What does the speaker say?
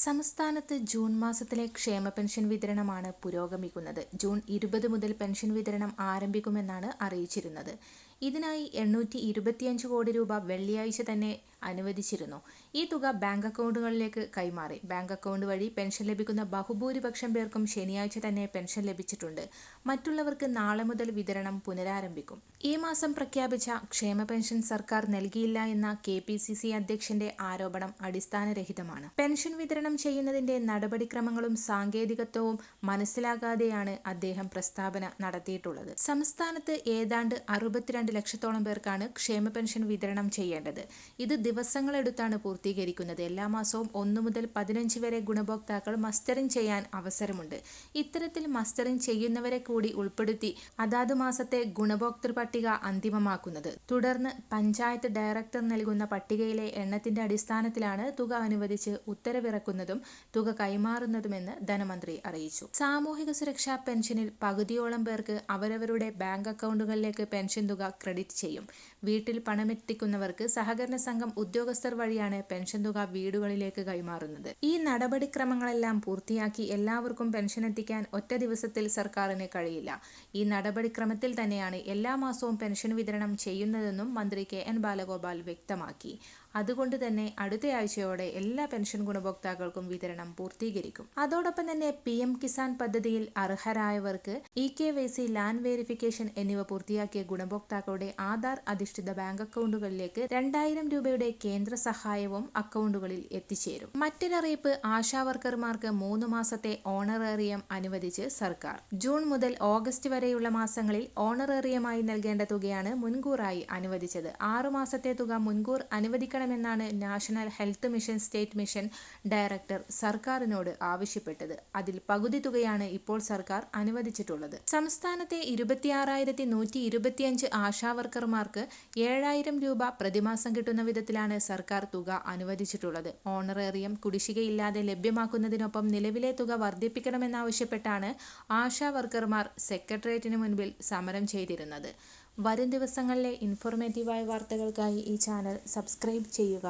സംസ്ഥാനത്ത് ജൂൺ മാസത്തിലെ ക്ഷേമ പെൻഷൻ വിതരണമാണ് പുരോഗമിക്കുന്നത്. ജൂൺ 20 മുതൽ പെൻഷൻ വിതരണം ആരംഭിക്കുമെന്നാണ് അറിയിച്ചിരുന്നത്. ഇതിനായി 825 കോടി രൂപ വെള്ളിയാഴ്ച തന്നെ അനുവദിച്ചിരുന്നു. ഈ തുക ബാങ്ക് അക്കൗണ്ടുകളിലേക്ക് കൈമാറി. ബാങ്ക് അക്കൗണ്ട് വഴി പെൻഷൻ ലഭിക്കുന്ന ബഹുഭൂരിപക്ഷം പേർക്കും ശനിയാഴ്ച തന്നെ പെൻഷൻ ലഭിച്ചിട്ടുണ്ട്. മറ്റുള്ളവർക്ക് നാളെ മുതൽ വിതരണം പുനരാരംഭിക്കും. ഈ മാസം പ്രഖ്യാപിച്ച ക്ഷേമ പെൻഷൻ സർക്കാർ നൽകിയില്ല എന്ന KPCC അധ്യക്ഷന്റെ ആരോപണം അടിസ്ഥാനരഹിതമാണ്. പെൻഷൻ വിതരണം ചെയ്യുന്നതിന്റെ നടപടിക്രമങ്ങളും സാങ്കേതികത്വവും മനസ്സിലാകാതെയാണ് അദ്ദേഹം പ്രസ്താവന നടത്തിയിട്ടുള്ളത്. സംസ്ഥാനത്ത് ഏതാണ്ട് 62 ലക്ഷത്തോളം പേർക്കാണ് ക്ഷേമ പെൻഷൻ വിതരണം ചെയ്യേണ്ടത്. ഇത് ദിവസങ്ങളെടുത്താണ് പൂർത്തീകരിക്കുന്നത്. എല്ലാ മാസവും 1 മുതൽ 15 വരെ ഗുണഭോക്താക്കൾ മസ്റ്ററിംഗ് ചെയ്യാൻ അവസരമുണ്ട്. ഇത്തരത്തിൽ മസ്റ്ററിംഗ് ചെയ്യുന്നവരെ കൂടി ഉൾപ്പെടുത്തി അതാത് മാസത്തെ ഗുണഭോക്തൃ പട്ടിക അന്തിമമാക്കുന്നത്. തുടർന്ന് പഞ്ചായത്ത് ഡയറക്ടർ നൽകുന്ന പട്ടികയിലെ എണ്ണത്തിന്റെ അടിസ്ഥാനത്തിലാണ് തുക അനുവദിച്ച് ഉത്തരവിറക്കുന്നതും തുക കൈമാറുന്നതുമെന്ന് ധനമന്ത്രി അറിയിച്ചു. സാമൂഹിക സുരക്ഷാ പെൻഷനിൽ പകുതിയോളം പേർക്ക് അവരവരുടെ ബാങ്ക് അക്കൗണ്ടുകളിലേക്ക് പെൻഷൻ തുക ക്രെഡിറ്റ് ചെയ്യും. വീട്ടിൽ പണമെത്തിക്കുന്നവർക്ക് സഹകരണ സംഘം ഉദ്യോഗസ്ഥർ വഴിയാണ് പെൻഷൻ തുക വീടുകളിലേക്ക് കൈമാറുന്നത്. ഈ നടപടിക്രമങ്ങളെല്ലാം പൂർത്തിയാക്കി എല്ലാവർക്കും പെൻഷൻ എത്തിക്കാൻ ഒറ്റ ദിവസത്തിൽ സർക്കാരിന് കഴിയില്ല. ഈ നടപടിക്രമത്തിൽ തന്നെയാണ് എല്ലാ മാസവും പെൻഷൻ വിതരണം ചെയ്യുന്നതെന്നും മന്ത്രി KN ബാലഗോപാൽ വ്യക്തമാക്കി. അതുകൊണ്ട് തന്നെ അടുത്തയാഴ്ചയോടെ എല്ലാ പെൻഷൻ ഗുണഭോക്താക്കൾക്കും വിതരണം പൂർത്തീകരിക്കും. അതോടൊപ്പം തന്നെ PM കിസാൻ പദ്ധതിയിൽ അർഹരായവർക്ക് EKYC, ലാൻഡ് വെരിഫിക്കേഷൻ എന്നിവ പൂർത്തിയാക്കിയ ഗുണഭോക്താക്കളുടെ ആധാർ അധിഷ്ഠിത ബാങ്ക് അക്കൗണ്ടുകളിലേക്ക് 2000 രൂപയുടെ കേന്ദ്ര സഹായവും അക്കൗണ്ടുകളിൽ എത്തിച്ചേരും. മറ്റൊരറിയിപ്പ്, ആശാവർക്കർമാർക്ക് 3 മാസത്തെ ഓണറേറിയം അനുവദിച്ച് സർക്കാർ. ജൂൺ മുതൽ ഓഗസ്റ്റ് വരെയുള്ള മാസങ്ങളിൽ ഓണറേറിയമായി നൽകേണ്ട തുകയാണ് മുൻകൂറായി അനുവദിച്ചത്. 6 മാസത്തെ തുക മുൻകൂർ അനുവദിക്കണമെന്നാണ് national health mission state mission director സർക്കാരിനോട് ആവശ്യപ്പെട്ടത്. അതിൽ പകുതി തുകയാണ് ഇപ്പോൾ സർക്കാർ അനുവദിച്ചിട്ടുള്ളത്. സംസ്ഥാനത്തെ 26,125 ആശാവർക്കർമാർക്ക് 7,000 രൂപ പ്രതിമാസം കിട്ടുന്ന വിധത്തിലാണ് സർക്കാർ തുക അനുവദിച്ചിട്ടുള്ളത്. ഓണറേറിയം കുടിശ്ശികയില്ലാതെ ലഭ്യമാക്കുന്നതിനൊപ്പം നിലവിലെ തുക വർദ്ധിപ്പിക്കണമെന്നാവശ്യപ്പെട്ടാണ് ആശാവർക്കർമാർ സെക്രട്ടേറിയറ്റിന് മുൻപിൽ സമരം ചെയ്തിരുന്നത്. വരും ദിവസങ്ങളിലെ ഇൻഫോർമേറ്റീവായ വാർത്തകൾക്കായി ഈ ചാനൽ സബ്സ്ക്രൈബ് ചെയ്യുക.